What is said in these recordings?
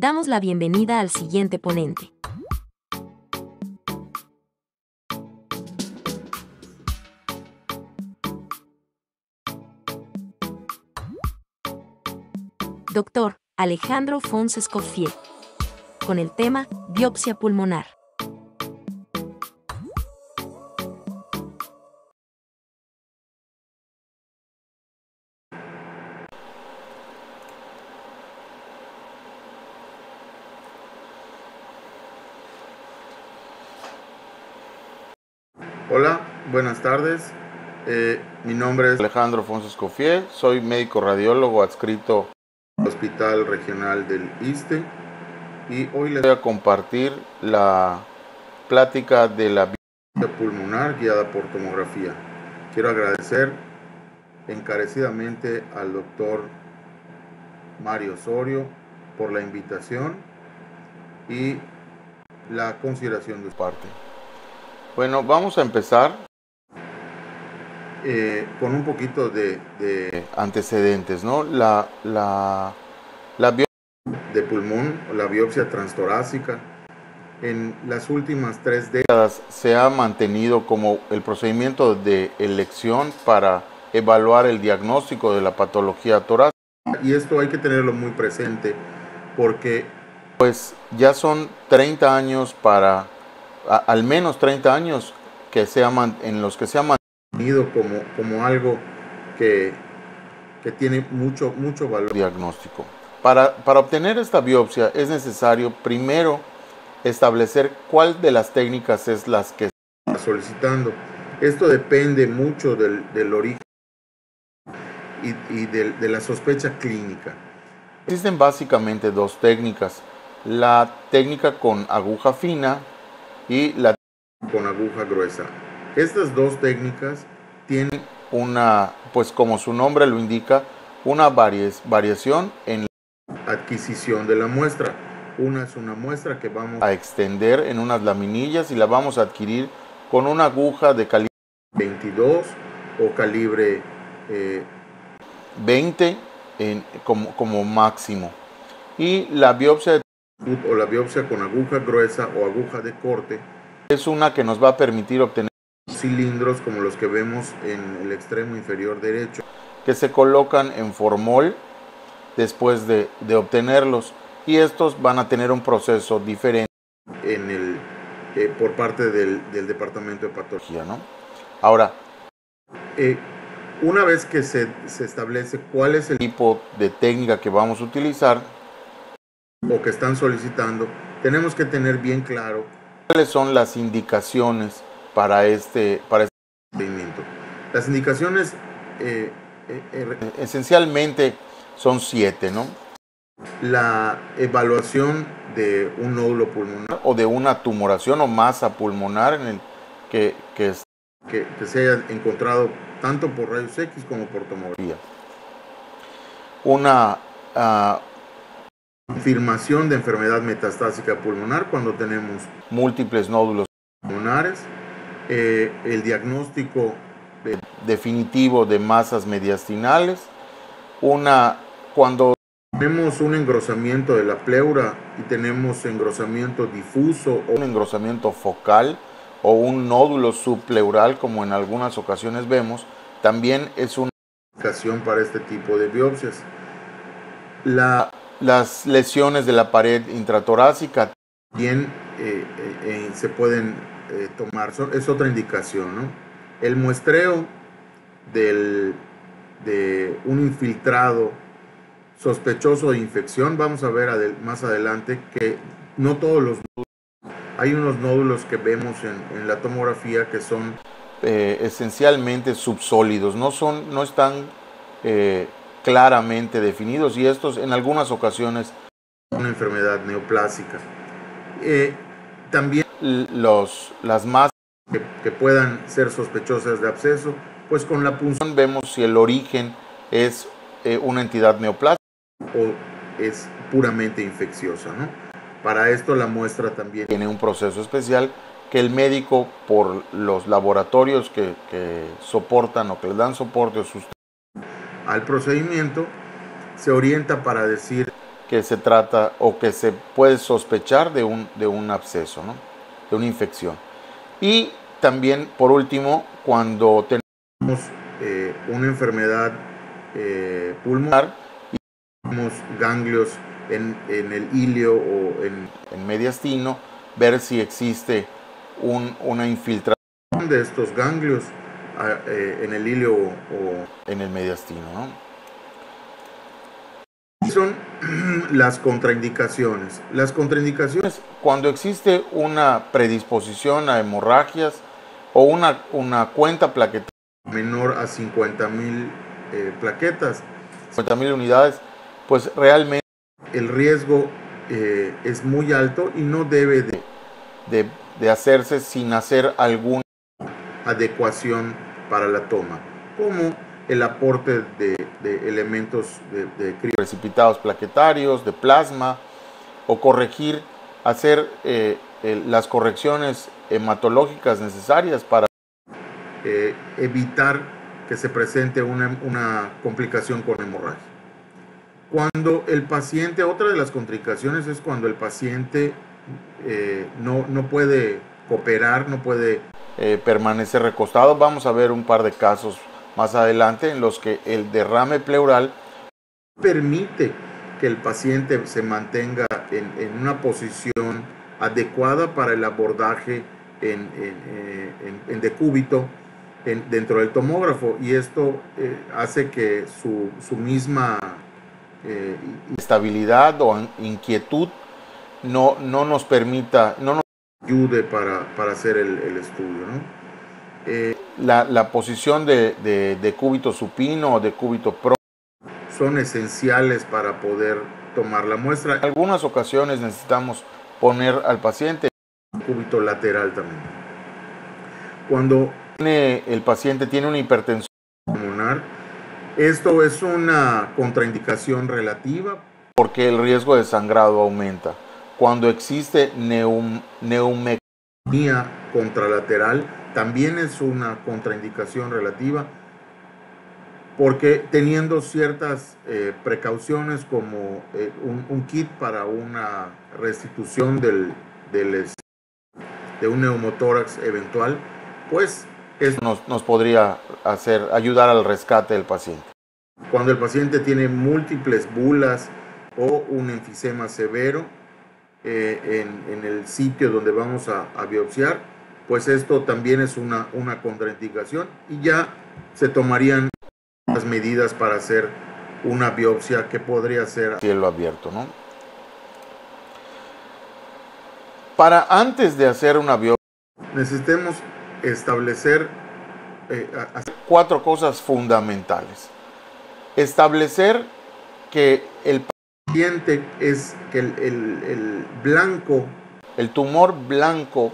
Damos la bienvenida al siguiente ponente. Dr. Alejandro Fons Escoffier, con el tema biopsia pulmonar. Hola, buenas tardes. Mi nombre es Alejandro Fons Escoffier, soy médico radiólogo adscrito al Hospital Regional del ISSSTE y hoy les voy a compartir la plática de la biopsia pulmonar guiada por tomografía. Quiero agradecer encarecidamente al doctor Mario Osorio por la invitación y la consideración de su parte. Bueno, vamos a empezar con un poquito de antecedentes, ¿no? La biopsia de pulmón, la biopsia transtorácica, en las últimas 3 décadas se ha mantenido como el procedimiento de elección para evaluar el diagnóstico de la patología torácica. Y esto hay que tenerlo muy presente porque pues ya son 30 años al menos 30 años que en los que se ha mantenido como algo que tiene mucho valor diagnóstico. Para obtener esta biopsia es necesario primero establecer cuál de las técnicas es las que está solicitando. Esto depende mucho del origen y de la sospecha clínica. Existen básicamente dos técnicas, la técnica con aguja fina y la con aguja gruesa. Estas dos técnicas tienen pues como su nombre lo indica, una variación en la adquisición de la muestra. Una es una muestra que vamos a extender en unas laminillas y la vamos a adquirir con una aguja de calibre 22 o calibre 20 como máximo. Y la biopsia o la biopsia con aguja gruesa o aguja de corte es una que nos va a permitir obtener cilindros como los que vemos en el extremo inferior derecho, que se colocan en formol después de obtenerlos, y estos van a tener un proceso diferente por parte del departamento de patología, ¿no? Ahora, una vez que se establece cuál es el tipo de técnica que vamos a utilizar o que están solicitando, tenemos que tener bien claro cuáles son las indicaciones para este procedimiento. Las indicaciones esencialmente son 7, ¿no? La evaluación de un nódulo pulmonar o de una tumoración o masa pulmonar en el que se haya encontrado tanto por rayos X como por tomografía. Una confirmación de enfermedad metastásica pulmonar cuando tenemos múltiples nódulos pulmonares, el diagnóstico definitivo de masas mediastinales, cuando tenemos un engrosamiento de la pleura y tenemos engrosamiento difuso o un engrosamiento focal o un nódulo subpleural, como en algunas ocasiones vemos, también es una indicación para este tipo de biopsias. Las lesiones de la pared intratorácica también se pueden tomar, es otra indicación, ¿no? El muestreo de un infiltrado sospechoso de infección, vamos a ver más adelante que no todos los nódulos, hay unos nódulos que vemos en la tomografía que son esencialmente subsólidos, no están claramente definidos, y estos en algunas ocasiones una enfermedad neoplásica. También las masas que puedan ser sospechosas de absceso, pues con la punción vemos si el origen es una entidad neoplástica o es puramente infecciosa, ¿no? Para esto la muestra también tiene un proceso especial que el médico, por los laboratorios que soportan o que le dan soporte al procedimiento, se orienta para decir que se trata o que se puede sospechar de un absceso, ¿no? De una infección. Y también, por último, cuando tenemos una enfermedad pulmonar y tenemos ganglios en el ilio o en mediastino, ver si existe una infiltración de estos ganglios en el ilio o en el mediastino, ¿no? Son las contraindicaciones. Las contraindicaciones, cuando existe una predisposición a hemorragias o una cuenta plaquetaria menor a 50,000 plaquetas, 50,000 unidades, pues realmente el riesgo es muy alto y no debe de hacerse sin hacer alguna adecuación para la toma, como el aporte de elementos de precipitados plaquetarios, de plasma, o corregir, hacer las correcciones hematológicas necesarias para evitar que se presente una complicación con hemorragia. Cuando el paciente, otra de las contraindicaciones es cuando el paciente no puede cooperar, no puede permanecer recostado. Vamos a ver un par de casos más adelante en los que el derrame pleural permite que el paciente se mantenga en una posición adecuada para el abordaje en decúbito dentro del tomógrafo, y esto hace que su misma estabilidad o inquietud no nos permita, no nos ayude para hacer el estudio, ¿no? La posición de decúbito supino o decúbito pro son esenciales para poder tomar la muestra. En algunas ocasiones necesitamos poner al paciente decúbito lateral también. Cuando el paciente tiene una hipertensión pulmonar, esto es una contraindicación relativa porque el riesgo de sangrado aumenta. Cuando existe neumonía contralateral, también es una contraindicación relativa, porque teniendo ciertas precauciones como un kit para una restitución de un neumotórax eventual, pues eso nos podría ayudar al rescate del paciente. Cuando el paciente tiene múltiples bulas o un enfisema severo en el sitio donde vamos a biopsiar, pues esto también es una contraindicación, y ya se tomarían las medidas para hacer una biopsia que podría ser a cielo abierto, ¿no? Para antes de hacer una biopsia necesitemos establecer 4 cosas fundamentales. Establecer que el paciente es que el blanco, el tumor blanco,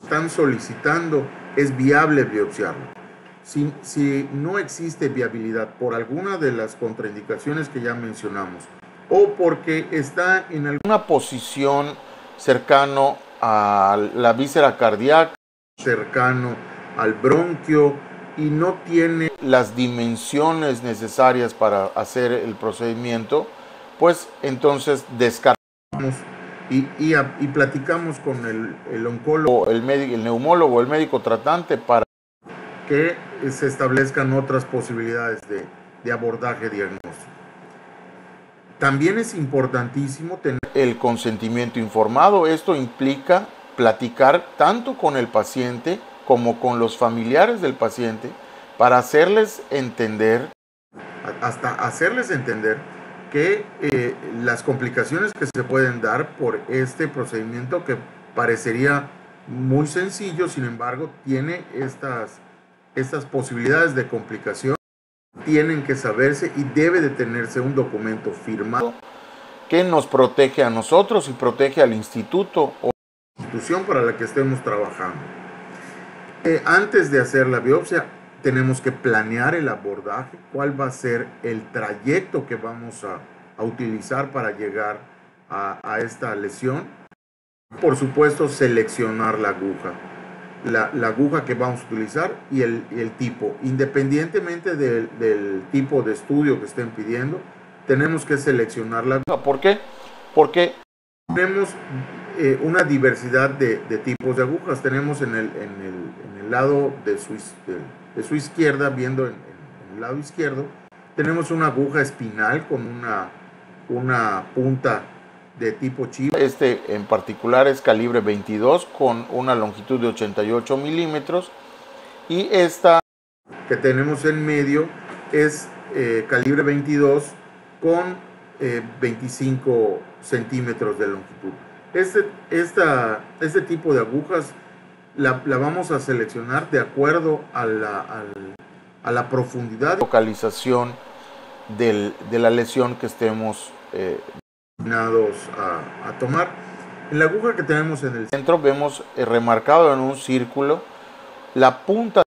están solicitando, es viable biopsiarlo. Si no existe viabilidad por alguna de las contraindicaciones que ya mencionamos, o porque está en alguna posición cercano a la víscera cardíaca, cercano al bronquio, y no tiene las dimensiones necesarias para hacer el procedimiento, pues entonces descartamos y platicamos con el oncólogo, el neumólogo, el médico tratante, para que se establezcan otras posibilidades de abordaje diagnóstico. También es importantísimo tener el consentimiento informado. Esto implica platicar tanto con el paciente como con los familiares del paciente para hacerles entender, hasta hacerles entender que las complicaciones que se pueden dar por este procedimiento, que parecería muy sencillo, sin embargo tiene estas posibilidades de complicación, tienen que saberse, y debe de tenerse un documento firmado que nos protege a nosotros y protege al instituto o institución para la que estemos trabajando. Antes de hacer la biopsia, tenemos que planear el abordaje, cuál va a ser el trayecto que vamos a utilizar para llegar a esta lesión. Por supuesto, seleccionar la aguja. La aguja que vamos a utilizar y el tipo, independientemente del tipo de estudio que estén pidiendo, tenemos que seleccionar la aguja. ¿Por qué? Porque tenemos una diversidad de tipos de agujas. Tenemos en el lado de su izquierda, viendo en el lado izquierdo, tenemos una aguja espinal con una punta de tipo chiva. Este en particular es calibre 22 con una longitud de 88 milímetros, y esta que tenemos en medio es calibre 22 con 25 centímetros de longitud. Este tipo de agujas la vamos a seleccionar de acuerdo a la profundidad, localización de la lesión que estemos a tomar. En la aguja que tenemos en el centro vemos remarcado en un círculo la punta,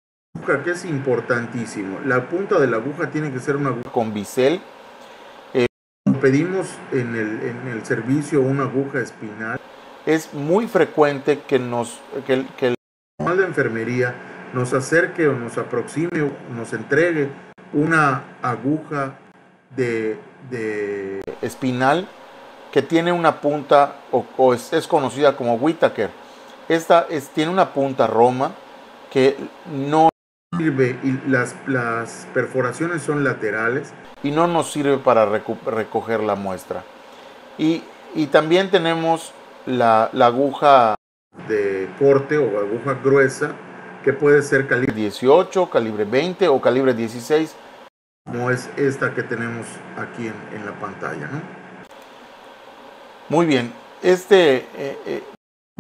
que es importantísimo. La punta de la aguja tiene que ser una aguja con bisel. Pedimos en el servicio una aguja espinal. Es muy frecuente que el personal de enfermería nos acerque o nos aproxime o nos entregue una aguja de espinal que tiene una punta o es conocida como Whittaker. Esta tiene una punta roma que no sirve, y las perforaciones son laterales y no nos sirve para recoger la muestra. Y también tenemos la aguja de corte o aguja gruesa, que puede ser calibre 18, calibre 20 o calibre 16, como es esta que tenemos aquí en la pantalla, ¿no? Muy bien.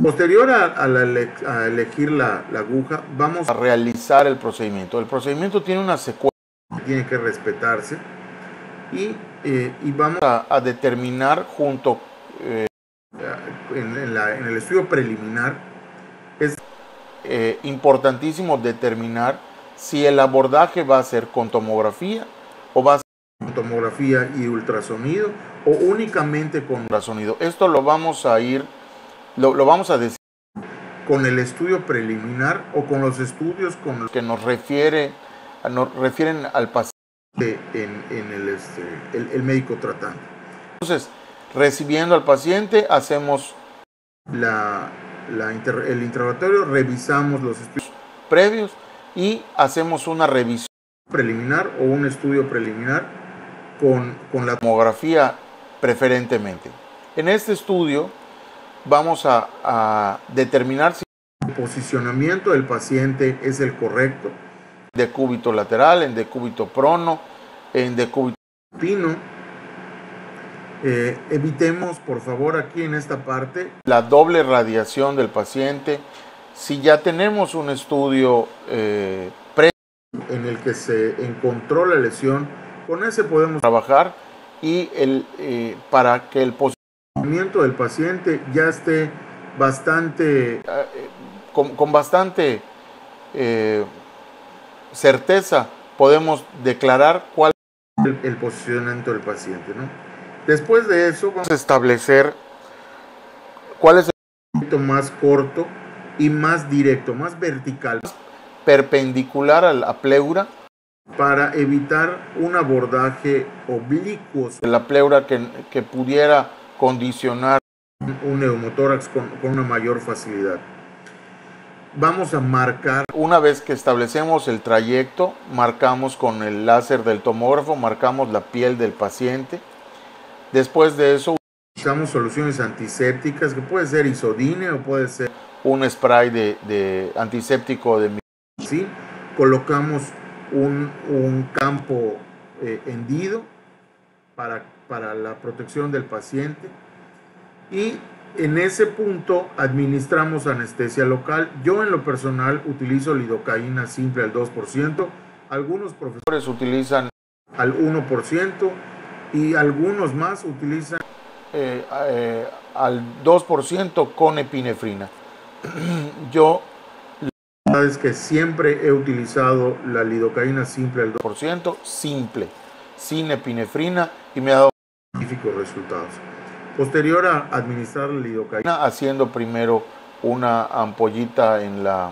Posterior a elegir la aguja, vamos a realizar el procedimiento. El procedimiento tiene una secuencia que tiene que respetarse, y vamos a determinar junto en el estudio preliminar. Es importantísimo determinar si el abordaje va a ser con tomografía o va a ser con tomografía y ultrasonido, o únicamente con ultrasonido. Esto lo vamos a decir con el estudio preliminar o con los estudios con los que nos refieren al paciente en el médico tratante. Entonces, recibiendo al paciente, hacemos el interrogatorio, revisamos los estudios previos y hacemos una revisión preliminar o un estudio preliminar con la tomografía preferentemente. En este estudio vamos a determinar si el posicionamiento del paciente es el correcto, decúbito lateral, en decúbito prono, en decúbito supino. Evitemos, por favor, aquí en esta parte la doble radiación del paciente. Si ya tenemos un estudio en el que se encontró la lesión, con ese podemos trabajar, y para que el posicionamiento del paciente ya esté bastante con bastante certeza, podemos declarar cuál es el posicionamiento del paciente, ¿no? Después de eso vamos a establecer cuál es el más corto y más directo, más vertical, perpendicular a la pleura, para evitar un abordaje oblicuo de la pleura que pudiera condicionar un neumotórax con una mayor facilidad. Vamos a marcar, una vez que establecemos el trayecto, marcamos con el láser del tomógrafo, marcamos la piel del paciente. Después de eso usamos soluciones antisépticas, que puede ser isodine o puede ser un spray de antiséptico de ¿sí? Colocamos un campo hendido para la protección del paciente, y en ese punto administramos anestesia local. Yo en lo personal utilizo lidocaína simple al 2%, algunos profesores utilizan al 1% y algunos más utilizan al 2% con epinefrina. Yo es que siempre he utilizado la lidocaína simple al 2% simple, sin epinefrina, y me ha dado magníficos resultados. Posterior a administrar la lidocaína, haciendo primero una ampollita en la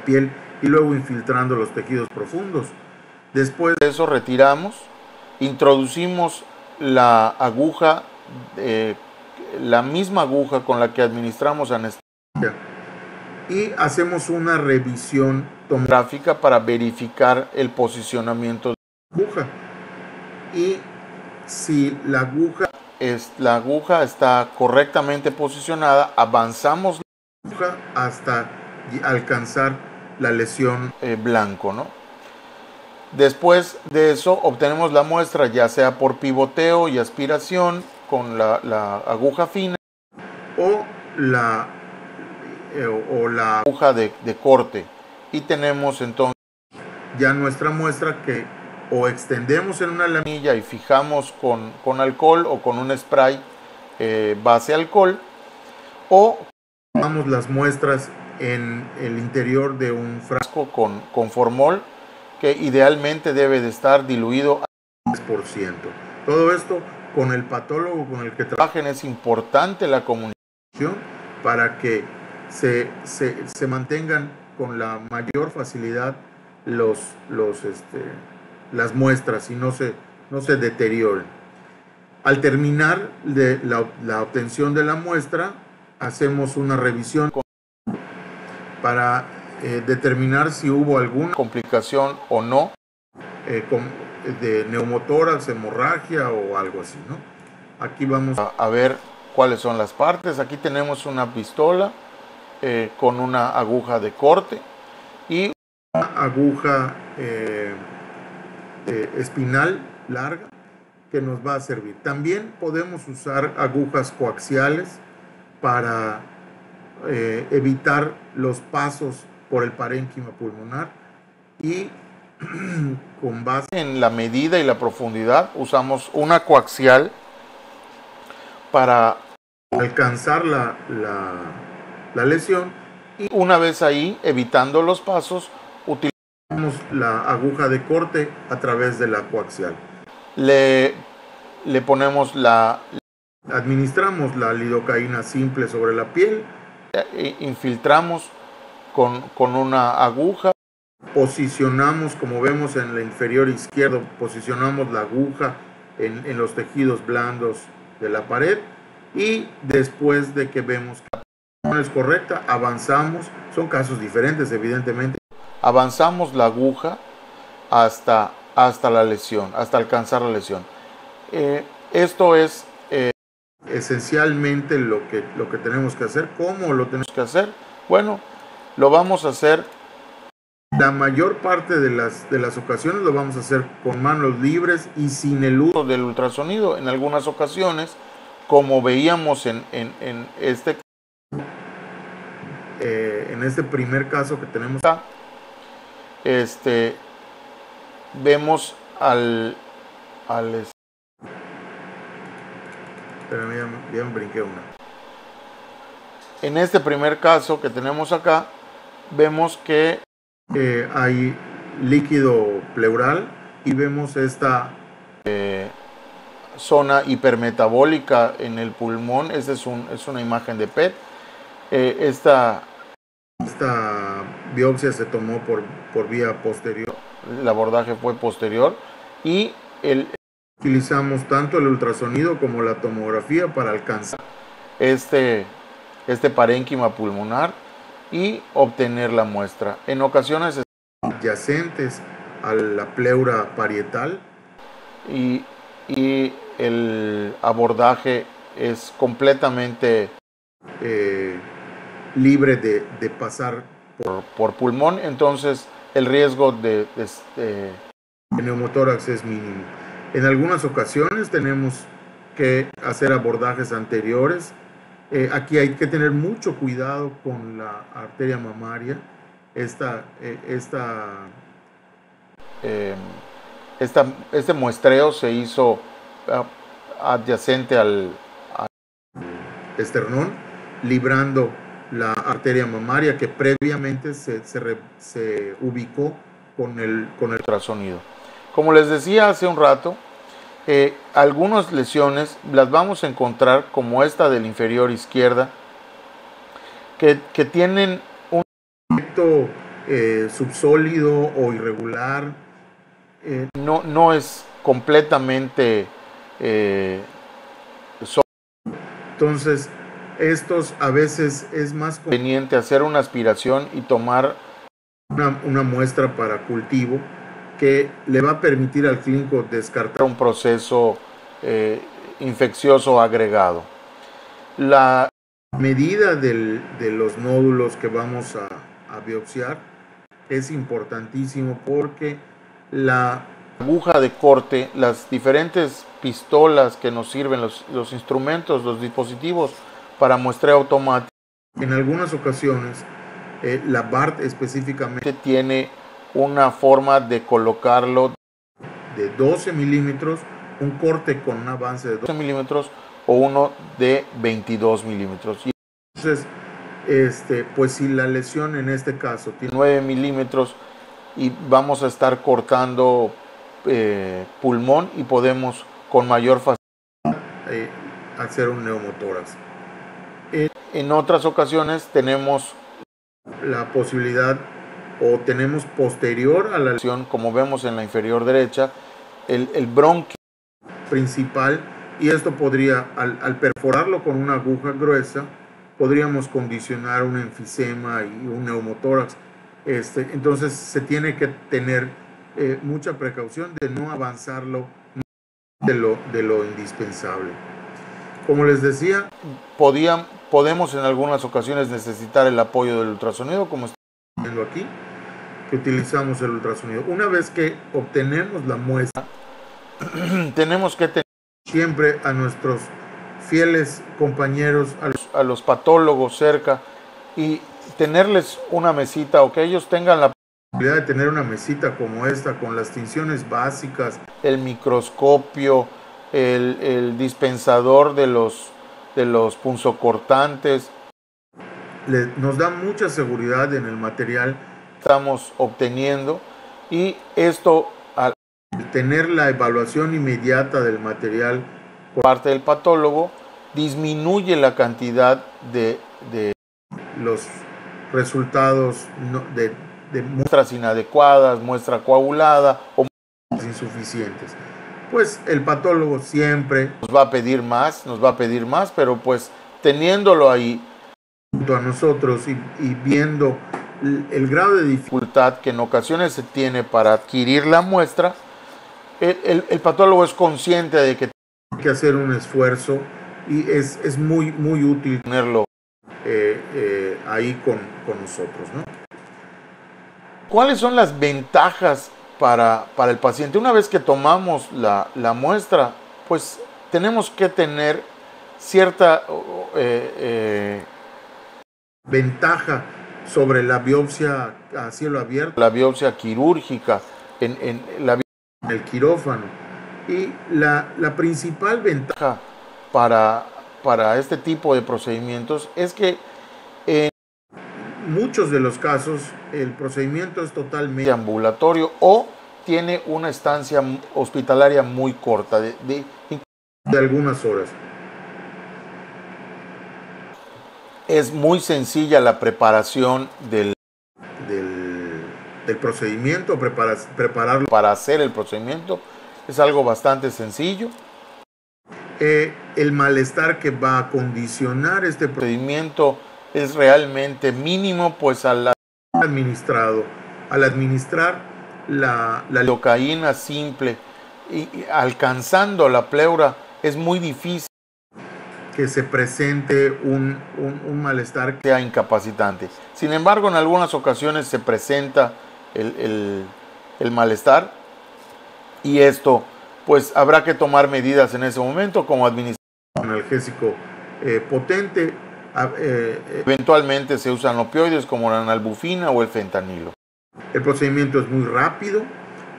piel y luego infiltrando los tejidos profundos. Después de eso retiramos introducimos la aguja, la misma aguja con la que administramos anestesia, y hacemos una revisión tomográfica para verificar el posicionamiento de la aguja. Y si la aguja está correctamente posicionada, avanzamos la aguja hasta alcanzar la lesión blanco, ¿no? Después de eso obtenemos la muestra, ya sea por pivoteo y aspiración con la aguja fina o la aguja de corte, y tenemos entonces ya nuestra muestra, que o extendemos en una laminilla y fijamos con alcohol o con un spray base alcohol, o tomamos las muestras en el interior de un frasco con formol, que idealmente debe de estar diluido al 10%. Todo esto con el patólogo con el que trabajen. Es importante la comunicación para que se mantengan con la mayor facilidad las muestras y no se deterioren. Al terminar de la obtención de la muestra, hacemos una revisión para determinar si hubo alguna complicación o no, de neumotórax, hemorragia o algo así, ¿no? Aquí vamos a ver cuáles son las partes. Aquí tenemos una pistola con una aguja de corte y una aguja espinal larga que nos va a servir. También podemos usar agujas coaxiales para evitar los pasos por el parénquima pulmonar, y con base en la medida y la profundidad usamos una coaxial para alcanzar la lesión, y una vez ahí, evitando los pasos, utilizamos la aguja de corte a través de la coaxial. Le ponemos administramos la lidocaína simple sobre la piel, infiltramos con una aguja, posicionamos, como vemos en el inferior izquierdo, posicionamos la aguja en los tejidos blandos de la pared, y después de que vemos que la posición es correcta, avanzamos. Son casos diferentes, evidentemente. Avanzamos la aguja hasta la lesión, hasta alcanzar la lesión. Esto es esencialmente lo que tenemos que hacer. ¿Cómo lo tenemos que hacer? Bueno, lo vamos a hacer. La mayor parte de las ocasiones lo vamos a hacer con manos libres y sin el uso del ultrasonido. En algunas ocasiones, como veíamos en este primer caso que tenemos, vemos ya me brinqué una. En este primer caso que tenemos acá, vemos que hay líquido pleural y vemos esta zona hipermetabólica en el pulmón. Esta es una imagen de PET. Esta biopsia se tomó por vía posterior. El abordaje fue posterior, y utilizamos tanto el ultrasonido como la tomografía para alcanzar este parénquima pulmonar y obtener la muestra. En ocasiones adyacentes a la pleura parietal, y el abordaje es completamente libre de pasar por pulmón. Entonces el riesgo de neumotórax es mínimo. En algunas ocasiones tenemos que hacer abordajes anteriores. Aquí hay que tener mucho cuidado con la arteria mamaria. Este muestreo se hizo adyacente al esternón, librando la arteria mamaria que previamente se ubicó con el ultrasonido. Como les decía hace un rato, algunas lesiones las vamos a encontrar, como esta del inferior izquierda, que tienen un efecto subsólido o irregular. No es completamente Entonces, estos a veces es más conveniente hacer una aspiración y tomar una muestra para cultivo que le va a permitir al clínico descartar un proceso infeccioso agregado. La medida de los nódulos que vamos a biopsiar es importantísimo porque la aguja de corte, las diferentes pistolas que nos sirven, los instrumentos, los dispositivos para muestreo automático, en algunas ocasiones la BART específicamente tiene una forma de colocarlo de 12 milímetros, un corte con un avance de 12 milímetros o uno de 22 milímetros. Entonces, pues si la lesión en este caso tiene 9 milímetros y vamos a estar cortando pulmón y podemos con mayor facilidad hacer un neumotórax. En otras ocasiones tenemos la posibilidad o tenemos posterior a la lesión, como vemos en la inferior derecha, el bronquio principal, y esto podría, al perforarlo con una aguja gruesa, podríamos condicionar un enfisema y un neumotórax. Entonces se tiene que tener mucha precaución de no avanzarlo de lo indispensable. Como les decía, podemos en algunas ocasiones necesitar el apoyo del ultrasonido, como está viendo aquí, que utilizamos el ultrasonido. Una vez que obtenemos la muestra, tenemos que tener siempre a nuestros fieles compañeros, a los patólogos cerca y tenerles una mesita o que ellos tengan la posibilidad de tener una mesita como esta con las tinciones básicas, el microscopio, el dispensador de los punzocortantes. Nos da mucha seguridad en el material que estamos obteniendo, y esto al tener la evaluación inmediata del material por parte del patólogo disminuye la cantidad de los resultados de muestras inadecuadas, muestra coagulada o insuficientes. Pues el patólogo siempre nos va a pedir más, pero pues teniéndolo ahí junto a nosotros y viendo el grado de dificultad que en ocasiones se tiene para adquirir la muestra, el patólogo es consciente de que hay que hacer un esfuerzo y es muy útil tenerlo ahí con nosotros, ¿no? ¿Cuáles son las ventajas para el paciente? Una vez que tomamos la muestra, pues tenemos que tener cierta ventaja sobre la biopsia a cielo abierto, la biopsia quirúrgica, en el quirófano. Y la principal ventaja para este tipo de procedimientos es que en muchos de los casos el procedimiento es totalmente ambulatorio o tiene una estancia hospitalaria muy corta, de algunas horas. Es muy sencilla la preparación del procedimiento, prepararlo para hacer el procedimiento. Es algo bastante sencillo. El malestar que va a condicionar este procedimiento es realmente mínimo, pues al administrar la lidocaína simple y alcanzando la pleura, es muy difícil que se presente un malestar que sea incapacitante. Sin embargo, en algunas ocasiones se presenta el malestar, y esto pues habrá que tomar medidas en ese momento, como administrar un analgésico potente. Eventualmente se usan opioides como la nalbufina o el fentanilo. El procedimiento es muy rápido,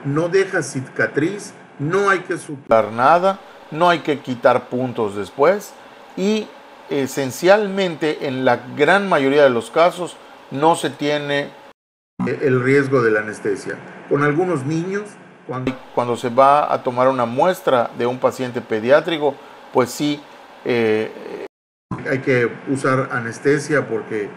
no deja cicatriz, no hay que suturar nada, no hay que quitar puntos después, y esencialmente en la gran mayoría de los casos no se tiene el riesgo de la anestesia. Con algunos niños, cuando se va a tomar una muestra de un paciente pediátrico, pues sí hay que usar anestesia porque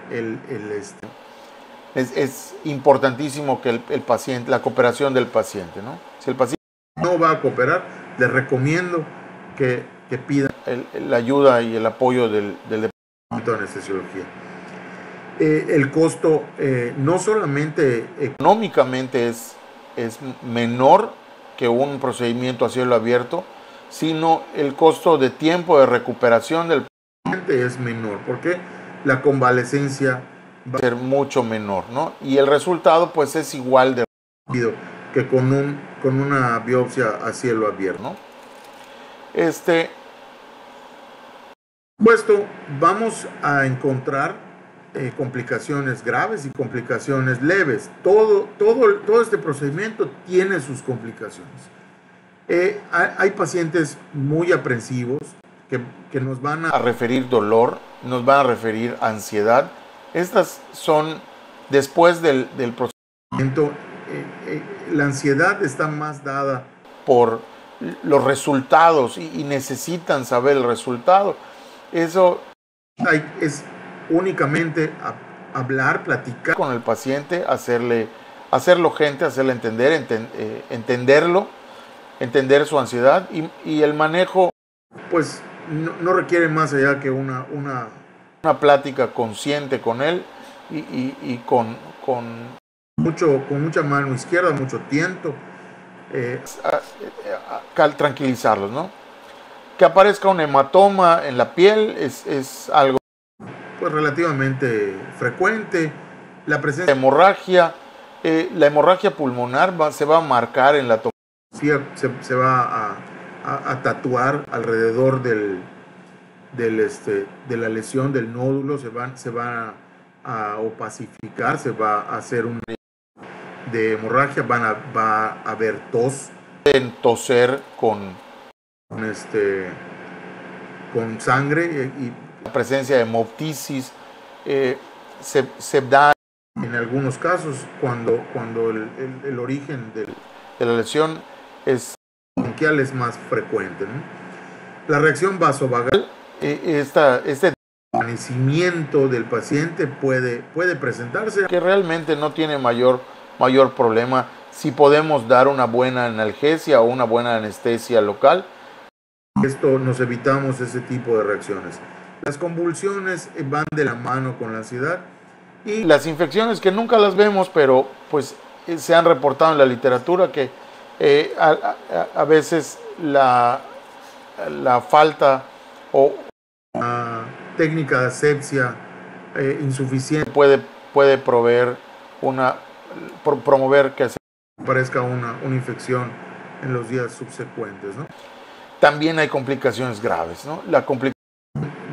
es importantísimo que el paciente, la cooperación del paciente, ¿no? Si el paciente no va a cooperar, les recomiendo que pidan la ayuda y el apoyo del departamento de anestesiología. El costo no solamente económicamente es menor que un procedimiento a cielo abierto, sino el costo de tiempo de recuperación del paciente es menor, porque la convalecencia va a ser mucho menor, ¿no? Y el resultado pues es igual de rápido que con una biopsia a cielo abierto, ¿no? Puesto, vamos a encontrar complicaciones graves y complicaciones leves. Todo este procedimiento tiene sus complicaciones. Hay pacientes muy aprensivos que nos van a referir dolor, nos van a referir ansiedad. Estas son, después del procedimiento, la ansiedad está más dada por los resultados y necesitan saber el resultado. Eso es únicamente hablar, platicar con el paciente, hacerlo gente, hacerle entender, entenderlo, entender su ansiedad y el manejo. Pues no requiere más allá que una plática consciente con él y con mucha mano izquierda, mucho tiento. Tranquilizarlos, ¿no? Que aparezca un hematoma en la piel es algo pues relativamente frecuente. La presencia de hemorragia, la hemorragia pulmonar se va a marcar en la tomografía, se va a tatuar alrededor de la lesión del nódulo, se va a opacificar, se va a hacer un de hemorragia, va a haber tos. En toser con sangre y la presencia de hemoptisis se da en algunos casos cuando el origen de la lesión es bronquial es más frecuente, ¿no? La reacción vasovagal, este desvanecimiento del paciente puede presentarse, que realmente no tiene mayor problema si podemos dar una buena analgesia o una buena anestesia local. Esto nos evitamos ese tipo de reacciones. Las convulsiones van de la mano con la ansiedad y las infecciones que nunca las vemos, pero pues se han reportado en la literatura que a veces la falta o técnica de asepsia insuficiente puede promover que aparezca una infección en los días subsecuentes, ¿no? También hay complicaciones graves, ¿no? La complicación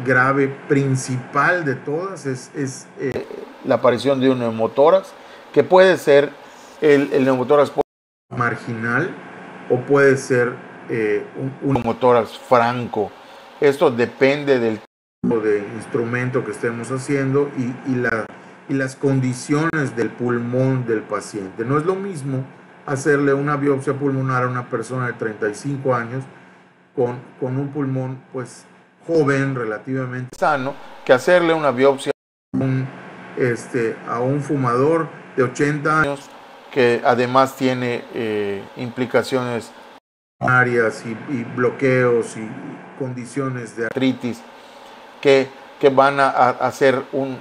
grave principal de todas es la aparición de un neumotórax, que puede ser el neumotórax marginal o puede ser un neumotórax franco. Esto depende del tipo de instrumento que estemos haciendo y las condiciones del pulmón del paciente. No es lo mismo hacerle una biopsia pulmonar a una persona de 35 años con un pulmón pues joven, relativamente sano, que hacerle una biopsia a un fumador de 80 años que además tiene implicaciones áreas y bloqueos y condiciones de artritis que van a hacer un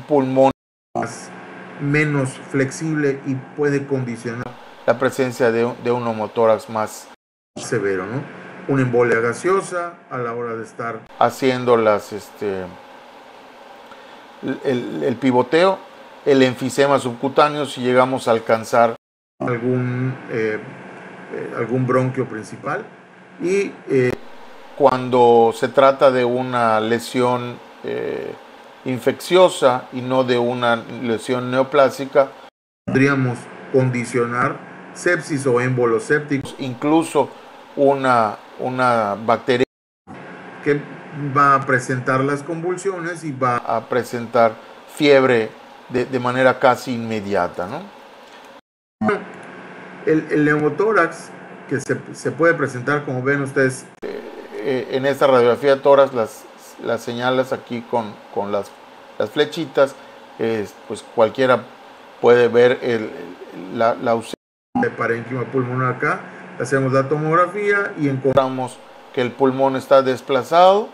pulmón menos flexible y puede condicionar la presencia de un neumotórax más severo, ¿no? Una embolia gaseosa a la hora de estar haciendo el pivoteo, el enfisema subcutáneo si llegamos a alcanzar algún bronquio principal y cuando se trata de una lesión infecciosa y no de una lesión neoplásica, podríamos condicionar sepsis o émbolos sépticos, incluso una bacteria que va a presentar las convulsiones y va a presentar fiebre de manera casi inmediata, ¿no? El neumotórax que se puede presentar, como ven ustedes en esta radiografía de tórax, las señalas aquí con las flechitas, pues cualquiera puede ver la ausencia de parénquima pulmonar acá. hacemos la tomografía y encontramos que el pulmón está desplazado.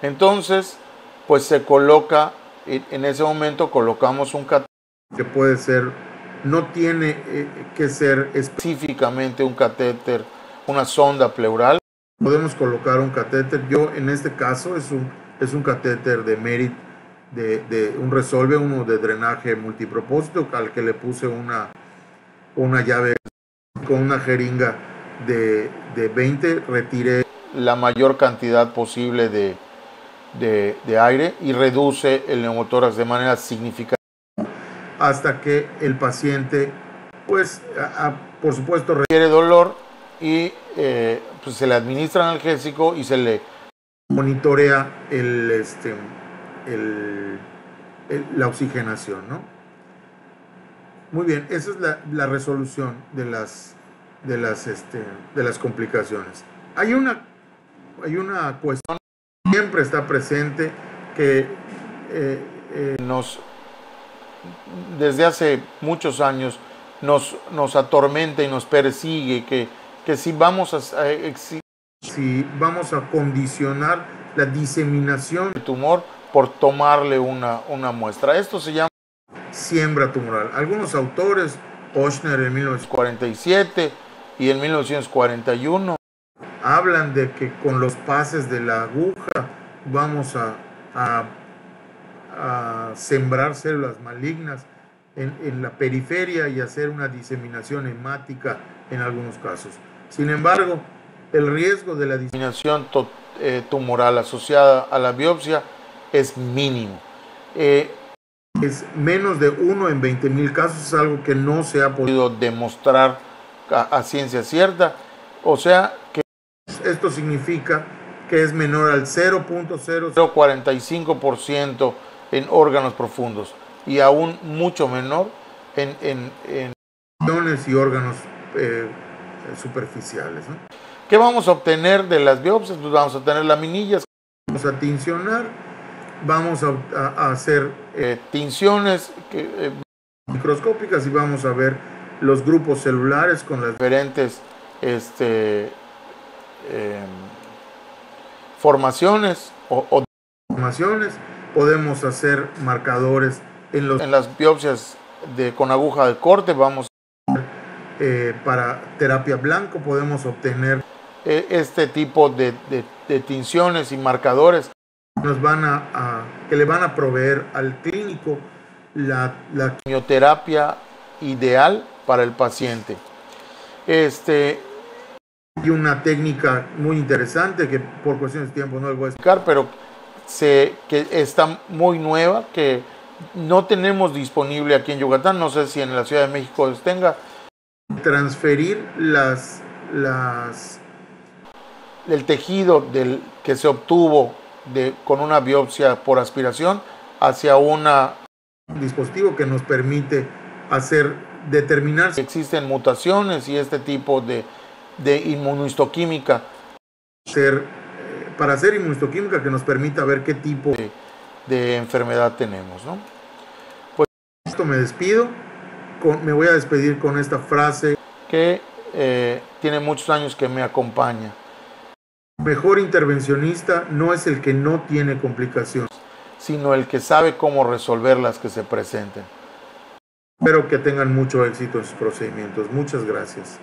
Entonces, pues se coloca, en ese momento colocamos un catéter. Que puede ser, no tiene que ser específicamente un catéter, una sonda pleural. Podemos colocar un catéter. Yo en este caso es un catéter de Merit, de un Resolve, uno de drenaje multipropósito, al que le puse una llave con una jeringa de 20, retiré la mayor cantidad posible de aire y reduce el neumotórax de manera significativa hasta que el paciente, pues, por supuesto, requiere dolor y pues se le administra analgésico y se le monitorea la oxigenación, ¿no? Muy bien, esa es la resolución de las complicaciones. Hay una cuestión que siempre está presente que desde hace muchos años nos atormenta y nos persigue, que si vamos a condicionar la diseminación del tumor por tomarle una muestra. Esto se llama siembra tumoral. Algunos autores, Ochsner en 1947 y en 1941, hablan de que con los pases de la aguja vamos a sembrar células malignas en la periferia y hacer una diseminación hemática en algunos casos. Sin embargo, el riesgo de la diseminación tumoral asociada a la biopsia es mínimo. Es menos de 1 en 20,000 casos, es algo que no se ha podido demostrar a ciencia cierta. O sea que esto significa que es menor al 0.045% en órganos profundos y aún mucho menor en y órganos superficiales, ¿no? ¿Qué vamos a obtener de las biopsias? Pues vamos a obtener laminillas. Vamos a tincionar, vamos a hacer tinciones microscópicas y vamos a ver los grupos celulares con las diferentes formaciones o formaciones. Podemos hacer marcadores en las biopsias con aguja de corte. Vamos para terapia blanco podemos obtener este tipo de tinciones y marcadores que le van a proveer al clínico la quimioterapia ideal para el paciente. Y una técnica muy interesante que por cuestiones de tiempo no les voy a explicar, pero que está muy nueva, que no tenemos disponible aquí en Yucatán, no sé si en la Ciudad de México tenga. Transferir el tejido que se obtuvo con una biopsia por aspiración hacia un dispositivo que nos permite determinar si existen mutaciones y este tipo de inmunohistoquímica. Para hacer inmunohistoquímica que nos permita ver qué tipo de enfermedad tenemos, ¿no? Pues esto me despido. Me voy a despedir con esta frase que tiene muchos años que me acompaña. Mejor intervencionista no es el que no tiene complicaciones, sino el que sabe cómo resolver las que se presenten. Espero que tengan mucho éxito en sus procedimientos. Muchas gracias.